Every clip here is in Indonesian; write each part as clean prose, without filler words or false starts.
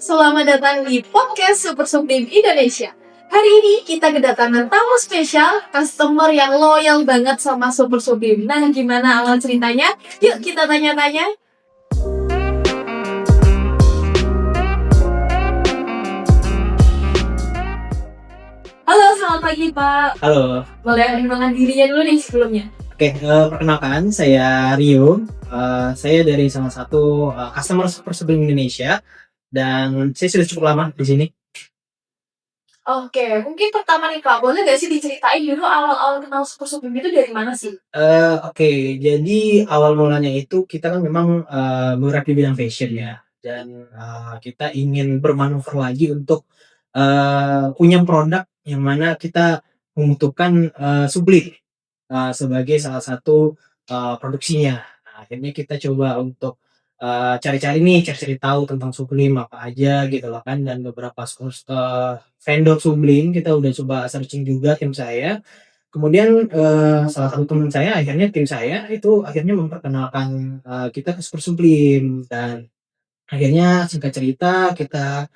Selamat datang di podcast Super Supreme Indonesia. Hari ini kita kedatangan tamu spesial, customer yang loyal banget sama Super Supreme. Nah, gimana awal ceritanya? Yuk kita tanya-tanya. Halo, selamat pagi Pak. Halo. Boleh perkenalkan dirinya dulu nih sebelumnya. Oke, perkenalkan saya Rio. Saya dari salah satu customer Super Supreme Indonesia dan saya sudah cukup lama di sini. Oke, mungkin pertama nih Pak, boleh nggak sih diceritain dulu awal-awal kenal Super Supreme itu dari mana sih? Oke, jadi awal mulanya itu kita kan memang bergerak di bidang fashion ya, dan kita ingin bermanuver lagi untuk punya produk yang mana kita membutuhkan sublit sebagai salah satu produksinya. Nah, akhirnya kita coba untuk cari-cari tahu tentang Sublime apa aja gitu loh kan, dan beberapa vendor Sublime kita udah coba searching juga tim saya. Kemudian salah satu teman saya akhirnya tim saya itu akhirnya memperkenalkan kita ke Super Sublime, dan akhirnya singkat cerita kita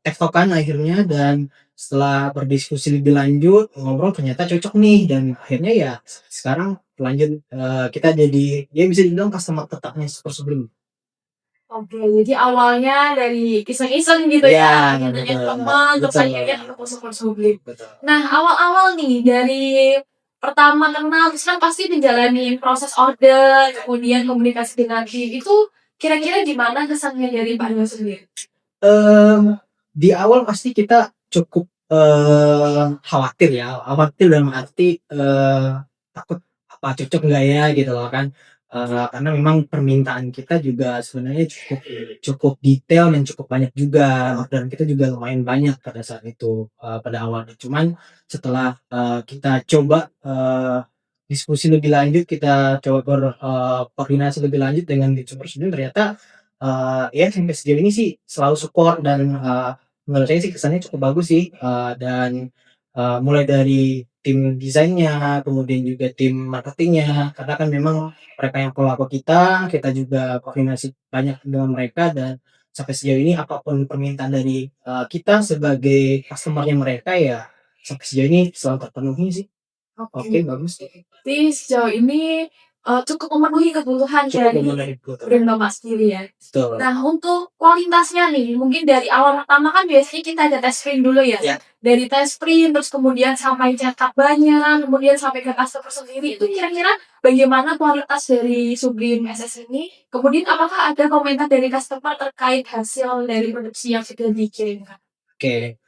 tektokan akhirnya, dan setelah berdiskusi lebih lanjut, ngobrol ternyata cocok nih, dan akhirnya ya sekarang lanjut kita jadi ya bisa dibilang customer tetapnya Super Sublime. Oke, jadi awalnya dari iseng-iseng gitu Iya, ya, pengen nanya betul, teman, terus betul, akhirnya ketemu Super Sublime. betul. Nah, awal-awal nih dari pertama kenal, terus kan pasti menjalani proses order, kemudian komunikasi dengan tim, itu kira-kira gimana kesannya dari Pak Rio sendiri? Di awal pasti kita cukup khawatir dalam arti takut apa cocok nggak ya gitu loh kan. Karena memang permintaan kita juga sebenarnya cukup cukup detail dan cukup banyak juga, orderan kita juga lumayan banyak pada saat itu, pada awalnya. Cuman setelah kita coba diskusi lebih lanjut, kita coba koordinasi lebih lanjut dengan di Super Studio, ternyata ya sampai sejauh ini sih selalu support, dan menurut saya sih kesannya cukup bagus sih, dan mulai dari tim desainnya, kemudian juga tim marketingnya, karena kan memang mereka yang follow up kita juga koordinasi banyak dengan mereka, dan sampai sejauh ini apapun permintaan dari kita sebagai customer-nya mereka, ya sampai sejauh ini selalu terpenuhi sih. Oke, Oke. bagus. Jadi sejauh ini, cukup memenuhi kebutuhan Cukup dari memenuhi kebutuhan. brand Bapak sendiri ya. Betul. Nah, untuk kualitasnya nih, mungkin dari awal pertama kan biasanya kita ada tes print dulu ya. Ya. Dari tes print, terus kemudian sampai cetak banyak, kemudian sampai ke customer sendiri, itu kira-kira bagaimana kualitas dari Sublime SS ini? Kemudian apakah ada komentar dari customer terkait hasil dari produksi yang sudah dikirimkan? Oke,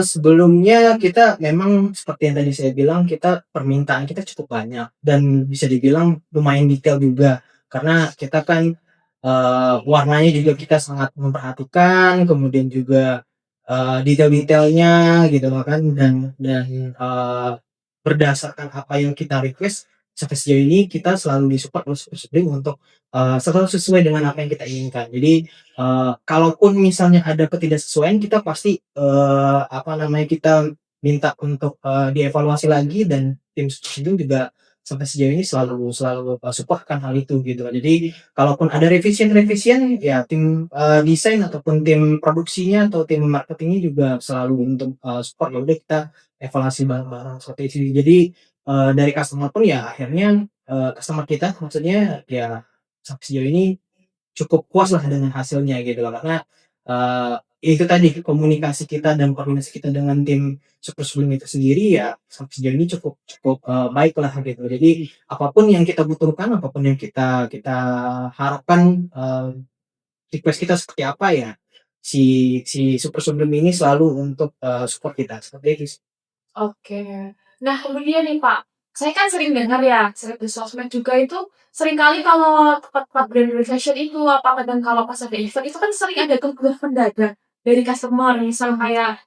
sebelumnya kita memang seperti yang tadi saya bilang, kita permintaan kita cukup banyak dan bisa dibilang lumayan detail juga. Karena kita kan, warnanya juga kita sangat memperhatikan, kemudian juga detail-detailnya gitu loh kan, dan berdasarkan apa yang kita request, sampai sejauh ini kita selalu di-support oleh Super Supreme untuk selalu sesuai dengan apa yang kita inginkan. Jadi kalaupun misalnya ada ketidaksesuaian, kita pasti apa namanya, kita minta untuk dievaluasi lagi, dan tim Studio juga sampai sejauh ini selalu selalu support akan hal itu gitu. Jadi kalaupun ada revision ya tim desain ataupun tim produksinya atau tim marketingnya juga selalu untuk support, ya udah kita evaluasi bareng-bareng seperti itu. Jadi dari customer pun ya akhirnya customer kita maksudnya ya sampai sejauh ini cukup puas lah dengan hasilnya gitu loh, karena itu tadi komunikasi kita dan koordinasi kita dengan tim Super Sublime itu sendiri ya sampai sejauh ini cukup cukup baik lah gitu. Jadi apapun yang kita butuhkan, apapun yang kita kita harapkan, request kita seperti apa, ya si si Super Sublime ini selalu untuk support kita, seperti itu sih. Oke. Nah, kemudian nih Pak, saya kan sering dengar ya, sering di sosmed juga itu seringkali kalau tempat-tempat brand fashion itu apa kadang kalau pas ada event itu kan sering ada keluhan mendadak dari customer. Misal kayak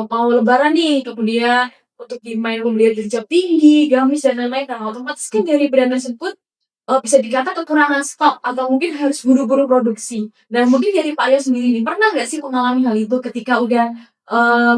mau lebaran nih, kemudian untuk demand pembelian berjam tinggi, gamis dan lain-lain. Nah, otomatis kan dari brand tersebut bisa dikata kekurangan stok atau mungkin harus buru-buru produksi. Nah, mungkin dari Pak Aryo sendiri nih, pernah nggak sih mengalami hal itu ketika udah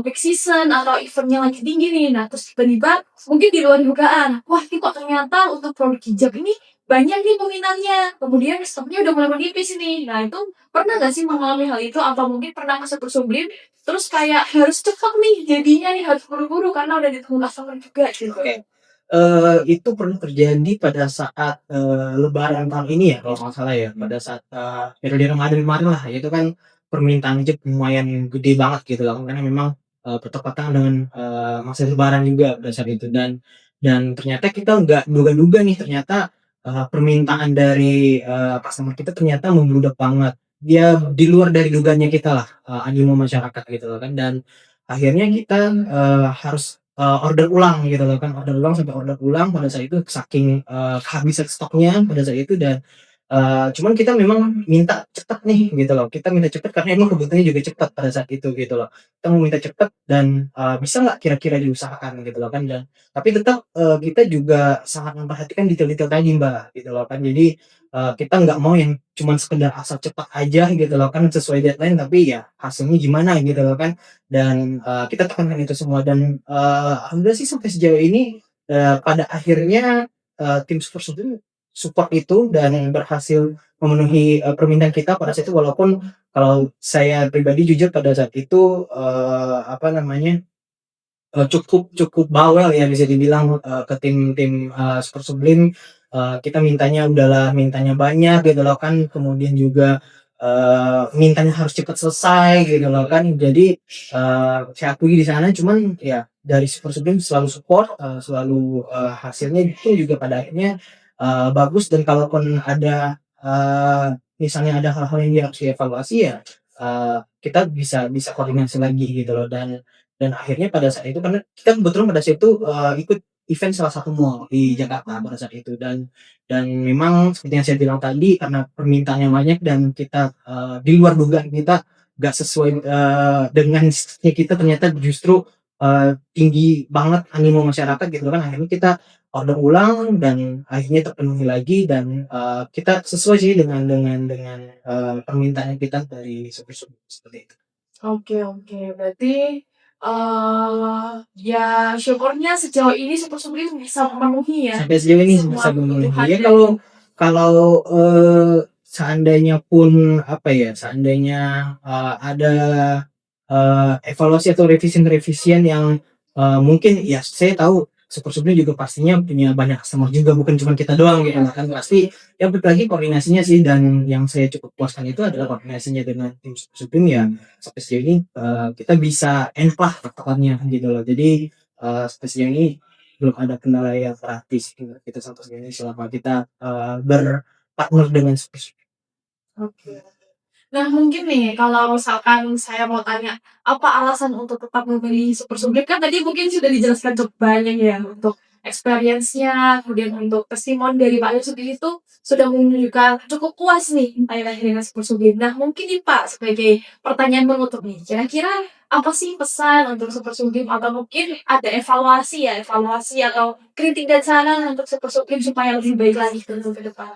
peak season atau event-nya lagi tinggi nih, nah terus tiba-tiba mungkin di luar dugaan, wah ini kok ternyata untuk produk hijab ini banyak nih peminatnya, kemudian stoknya udah mulai menipis nih. Nah itu pernah nggak sih mengalami hal itu? Atau mungkin pernah ke Super Sublim, terus kayak harus cepet nih jadinya nih, harus buru-buru karena udah ditunggu customer juga gitu? Oke. Itu pernah terjadi pada saat, lebaran tahun ini ya kalau nggak salah ya, pada saat, periode Ramadan kemarin lah, itu kan permintaan Jeep lumayan gede banget gitu loh, karena memang, bertepatan dengan, masa lebaran juga pada saat itu dan ternyata kita nggak duga-duga nih ternyata, permintaan dari, customer kita ternyata membludak banget. Dia di luar dari dugaannya kita lah, animo masyarakat gitu loh kan dan akhirnya kita, harus order ulang gitu loh kan, order ulang sampai order ulang pada saat itu saking, kehabisan stoknya pada saat itu dan, cuman kita memang minta cepet nih gitu loh, kita minta cepet karena emang kebutuhannya juga cepet pada saat itu gitu loh. Kita mau minta cepet dan, bisa nggak kira-kira diusahakan gitu loh kan dan tapi tetap, kita juga sangat memperhatikan detail-detail tadi Mbak, gitu loh kan. Jadi, kita nggak mau yang cuman sekedar asal cepat aja gitu loh kan sesuai deadline tapi ya hasilnya gimana gitu loh kan. Dan, kita tekankan itu semua dan, alhamdulillah sih sampai sejauh ini, pada akhirnya, tim support itu dan berhasil memenuhi, permintaan kita pada saat itu walaupun kalau saya pribadi jujur pada saat itu, apa namanya, cukup cukup bawel ya bisa dibilang, ke tim-tim, Super Sublim, kita mintanya udahlah mintanya banyak gitu loh kan, kemudian juga, mintanya harus cepat selesai gitu loh kan. Jadi, saya akui di sana cuman ya dari Super Sublim selalu support, selalu, hasilnya itu juga pada akhirnya, bagus dan kalaupun ada, misalnya ada hal-hal yang harus dievaluasi ya, kita bisa bisa koordinasi lagi gitu loh dan akhirnya pada saat itu karena kita kebetulan pada saat itu, ikut event salah satu mall di Jakarta pada saat itu dan memang seperti yang saya bilang tadi karena permintaannya banyak dan kita, di luar dugaan kita nggak sesuai, dengan kita ternyata justru, tinggi banget animo masyarakat gitu kan akhirnya kita order ulang dan akhirnya terpenuhi lagi dan, kita sesuai sih dengan, permintaan kita dari supir-supir seperti itu. Oke oke, berarti, ya syukurnya sejauh ini Super Sublim bisa memenuhi ya, Sampai sejauh ini semua bisa memenuhi. kebutuhan Ya dari kalau kalau, seandainya pun apa ya, seandainya, ada, evaluasi atau revision-revision yang, mungkin ya saya tahu Super Sublim juga pastinya punya banyak customer juga bukan cuma kita doang gitu kan pasti ya balik lagi koordinasinya sih dan yang saya cukup puaskan itu adalah koordinasinya dengan tim Super Sublim ya sampai sejauh ini, kita bisa enak patokannya gitu loh. Jadi, sampai sejauh ini belum ada kendala yang berarti sih kita sampai sejauh ini selama kita, berpartner dengan Super Sublim. oke. Nah mungkin nih kalau misalkan saya mau tanya, apa alasan untuk tetap memilih Super Sublim? Kan tadi mungkin sudah dijelaskan cukup banyak ya untuk experience-nya, kemudian untuk testimoni dari Pak Yos sendiri itu sudah menunjukkan cukup puas nih akhir-akhir dengan Super Sublim. Nah mungkin nih Pak sebagai pertanyaan penutup nih, kira-kira apa sih pesan untuk Super Sublim atau mungkin ada evaluasi ya, evaluasi atau kritik dan saran untuk Super Sublim supaya lebih baik lagi ke depan?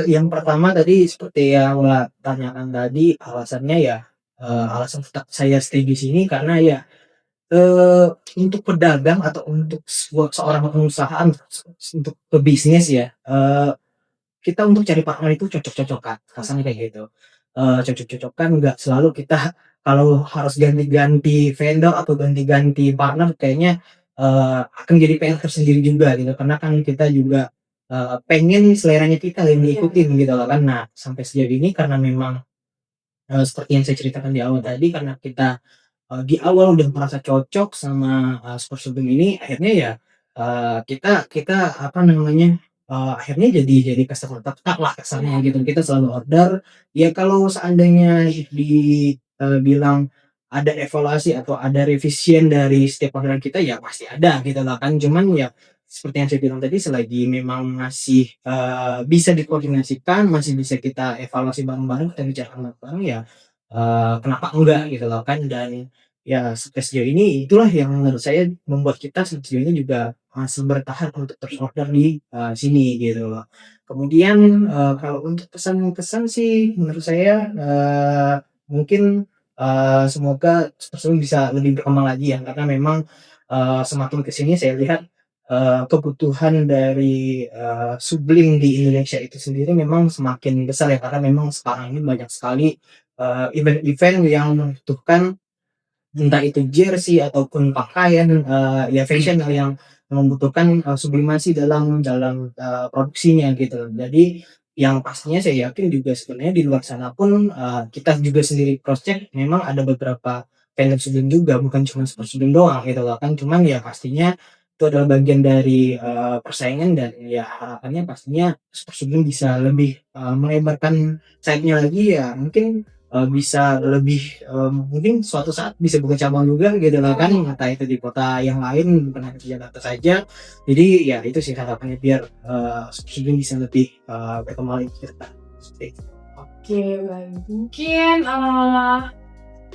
Yang pertama tadi seperti yang Mbak tanyakan tadi alasannya ya, alasan tetap saya stay di sini karena ya, untuk pedagang atau untuk seorang pengusaha untuk pebisnis ya, kita untuk cari partner itu cocok-cocokan, kasarnya kayak gitu. Cocok-cocokan nggak selalu kita kalau harus ganti-ganti vendor atau ganti-ganti partner kayaknya, akan jadi PR tersendiri juga gitu, karena kan kita juga, pengen seleranya kita yang Iya. diikutin gitu loh kan. Nah, sampai sejauh ini karena memang, seperti yang saya ceritakan di awal tadi karena kita di awal udah merasa cocok sama, Super ini akhirnya ya, kita kita apa namanya, akhirnya jadi customer tetap lah kesannya gitu. Kita selalu order, ya kalau seandainya bilang ada evaluasi atau ada revision dari setiap orderan kita ya pasti ada gitu lah kan. Cuman ya seperti yang saya bilang tadi selagi memang masih, bisa dikoordinasikan, masih bisa kita evaluasi bareng-bareng, kita bicarakan bareng-bareng ya, kenapa enggak gitu loh kan dan ya, sampai sejauh ini itulah yang menurut saya membuat kita sejauh ini juga masih bertahan untuk terus order di, sini gitu loh. Kemudian, kalau untuk pesan-pesan sih menurut saya, mungkin, semoga Super Slim bisa lebih berkembang lagi ya karena memang, semakin ke sini saya lihat, kebutuhan dari, Sublime di Indonesia itu sendiri memang semakin besar ya, karena memang sekarang ini banyak sekali, event-event yang membutuhkan entah itu jersey ataupun pakaian, ya fashion yang membutuhkan, sublimasi dalam produksinya gitu. Jadi yang pastinya saya yakin juga sebenarnya di luar sana pun, kita juga sendiri cross check memang ada beberapa fandom Sublim juga, bukan cuma Super Sublim doang gitu loh kan. Cuman ya pastinya itu adalah bagian dari, persaingan dan ya harapannya pastinya Super Sublim bisa lebih, melebarkan sayapnya lagi ya mungkin bisa lebih, mungkin suatu saat bisa buka cabang juga gitu loh kan, entah itu di kota yang lain bukan hanya di Jakarta saja. Jadi ya itu sih harapannya biar, Subsudin bisa lebih, berkembang lagi ke depan, seperti itu. Oke, baik. Mungkin,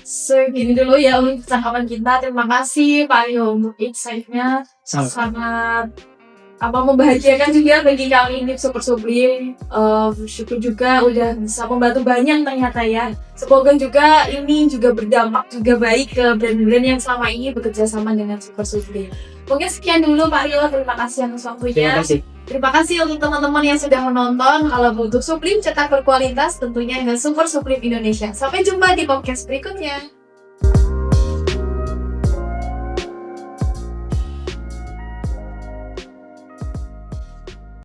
segini dulu ya untuk percakapan kita. Terima kasih Pak Yo untuk insight-nya. Sama-sama. Sangat membahagiakan juga bagi kami ini Super Sublim. Bersyukur juga udah bisa membantu banyak ternyata ya. Semoga juga ini juga berdampak juga baik ke brand-brand yang selama ini bekerja sama dengan Super Sublim. Mungkin sekian dulu Pak Rio, terima kasih atas waktunya. Terima kasih. Terima kasih untuk teman-teman yang sudah menonton. Kalau butuh Sublim cetak berkualitas tentunya dengan Super Sublim Indonesia. Sampai jumpa di podcast berikutnya.